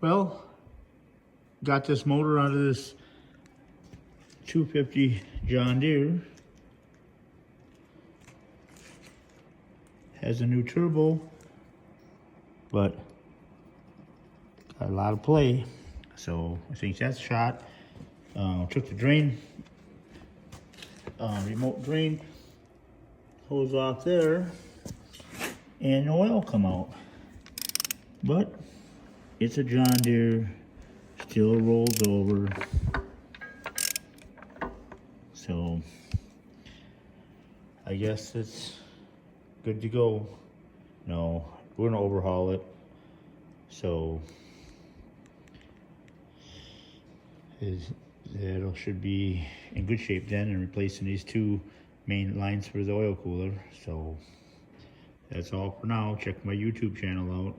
Well, got this motor out of this 250 John Deere. Has a new turbo, but got a lot of play. So I think that's shot. Took the drain, remote drain hose off there, and the oil come out. But it's a John Deere, still rolls over. So I guess it's good to go. No, we're gonna overhaul it. So it should be in good shape then, and replacing these two main lines for the oil cooler. So that's all for now. Check my YouTube channel out.